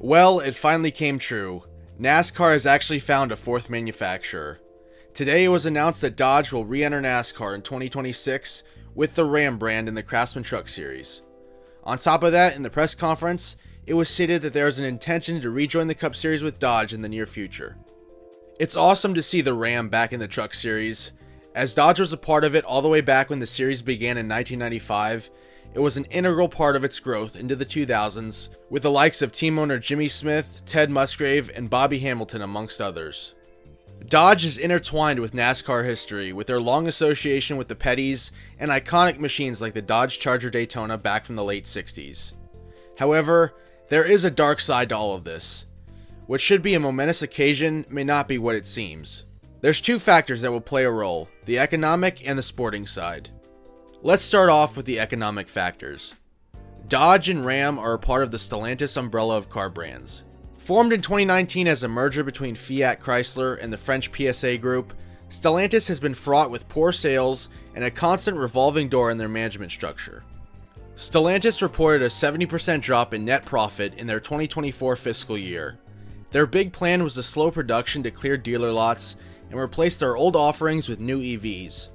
Well, it finally came true. NASCAR has actually found a fourth manufacturer. Today it was announced that Dodge will re-enter NASCAR in 2026 with the Ram brand in the Craftsman Truck Series. On top of that, in the press conference, it was stated that there is an intention to rejoin the Cup Series with Dodge in the near future. It's awesome to see the Ram back in the Truck Series. As Dodge was a part of it all the way back when the series began in 1995, it was an integral part of its growth into the 2000s, with the likes of team owner Jimmy Smith, Ted Musgrave, and Bobby Hamilton amongst others. Dodge is intertwined with NASCAR history with their long association with the Petties and iconic machines like the Dodge Charger Daytona back from the late 60s. However, there is a dark side to all of this. What should be a momentous occasion may not be what it seems. There's two factors that will play a role, the economic and the sporting side. Let's start off with the economic factors. Dodge and Ram are a part of the Stellantis umbrella of car brands. Formed in 2019 as a merger between Fiat Chrysler and the French PSA Group, Stellantis has been fraught with poor sales and a constant revolving door in their management structure. Stellantis reported a 70% drop in net profit in their 2024 fiscal year. Their big plan was to slow production to clear dealer lots and replace their old offerings with new EVs.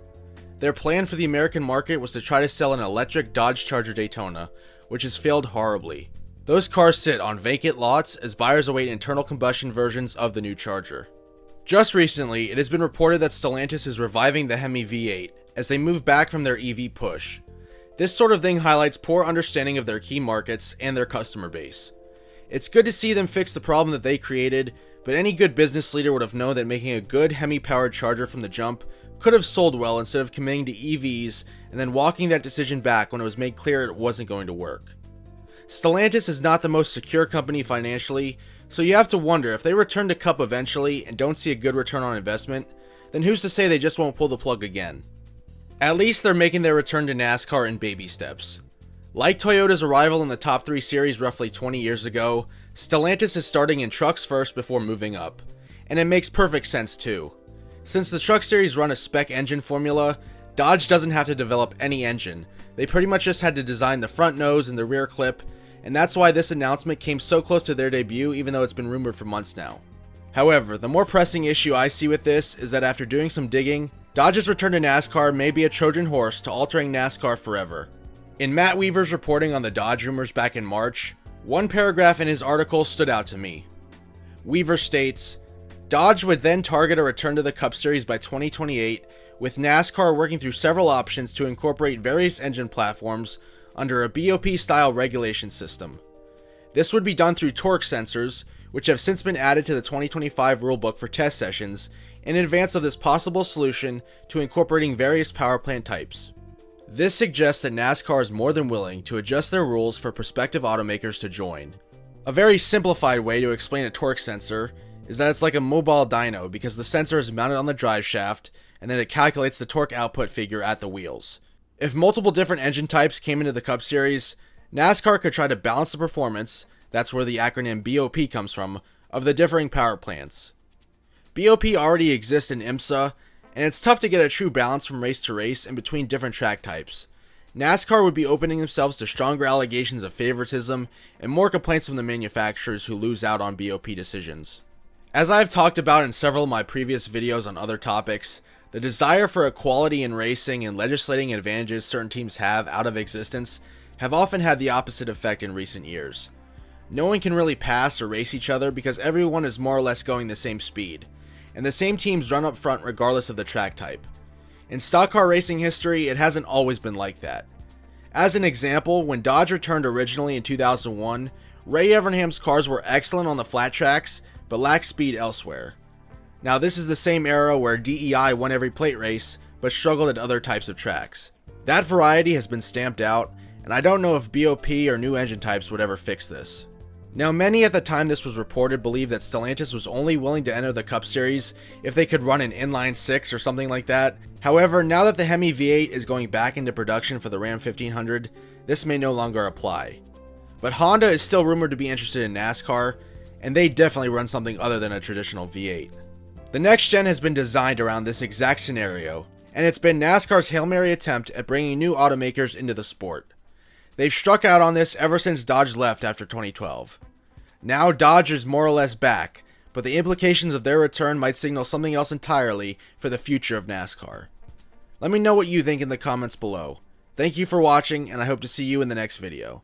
Their plan for the American market was to try to sell an electric Dodge Charger Daytona, which has failed horribly. Those cars sit on vacant lots as buyers await internal combustion versions of the new Charger. Just recently, it has been reported that Stellantis is reviving the Hemi V8 as they move back from their EV push. This sort of thing highlights poor understanding of their key markets and their customer base. It's good to see them fix the problem that they created, but any good business leader would have known that making a good Hemi-powered Charger from the jump could have sold well instead of committing to EVs and then walking that decision back when it was made clear it wasn't going to work. Stellantis is not the most secure company financially, so you have to wonder if they return to Cup eventually and don't see a good return on investment, then who's to say they just won't pull the plug again? At least they're making their return to NASCAR in baby steps. Like Toyota's arrival in the top 3 series roughly 20 years ago, Stellantis is starting in trucks first before moving up. And it makes perfect sense too. Since the Truck Series run a spec engine formula, Dodge doesn't have to develop any engine. They pretty much just had to design the front nose and the rear clip, and that's why this announcement came so close to their debut even though it's been rumored for months now. However, the more pressing issue I see with this is that after doing some digging, Dodge's return to NASCAR may be a Trojan horse to altering NASCAR forever. In Matt Weaver's reporting on the Dodge rumors back in March, one paragraph in his article stood out to me. Weaver states, Dodge would then target a return to the Cup Series by 2028, with NASCAR working through several options to incorporate various engine platforms under a BOP-style regulation system. This would be done through torque sensors, which have since been added to the 2025 rulebook for test sessions, in advance of this possible solution to incorporating various power plant types. This suggests that NASCAR is more than willing to adjust their rules for prospective automakers to join. A very simplified way to explain a torque sensor is that it's like a mobile dyno because the sensor is mounted on the drive shaft and then it calculates the torque output figure at the wheels. If multiple different engine types came into the Cup Series, NASCAR could try to balance the performance, that's where the acronym BOP comes from, of the differing power plants. BOP already exists in IMSA, and it's tough to get a true balance from race to race and between different track types. NASCAR would be opening themselves to stronger allegations of favoritism and more complaints from the manufacturers who lose out on BOP decisions. As I've talked about in several of my previous videos on other topics, the desire for equality in racing and legislating advantages certain teams have out of existence have often had the opposite effect in recent years. No one can really pass or race each other because everyone is more or less going the same speed, and the same teams run up front regardless of the track type. In stock car racing history, it hasn't always been like that. As an example, when Dodge returned originally in 2001, Ray Evernham's cars were excellent on the flat tracks, but lacked speed elsewhere. Now this is the same era where DEI won every plate race, but struggled at other types of tracks. That variety has been stamped out, and I don't know if BOP or new engine types would ever fix this. Now many at the time this was reported believed that Stellantis was only willing to enter the Cup Series if they could run an inline 6 or something like that. However, now that the Hemi V8 is going back into production for the Ram 1500, this may no longer apply. But Honda is still rumored to be interested in NASCAR, and they definitely run something other than a traditional V8. The next gen has been designed around this exact scenario, and it's been NASCAR's Hail Mary attempt at bringing new automakers into the sport. They've struck out on this ever since Dodge left after 2012. Now Dodge is more or less back, but the implications of their return might signal something else entirely for the future of NASCAR. Let me know what you think in the comments below. Thank you for watching, and I hope to see you in the next video.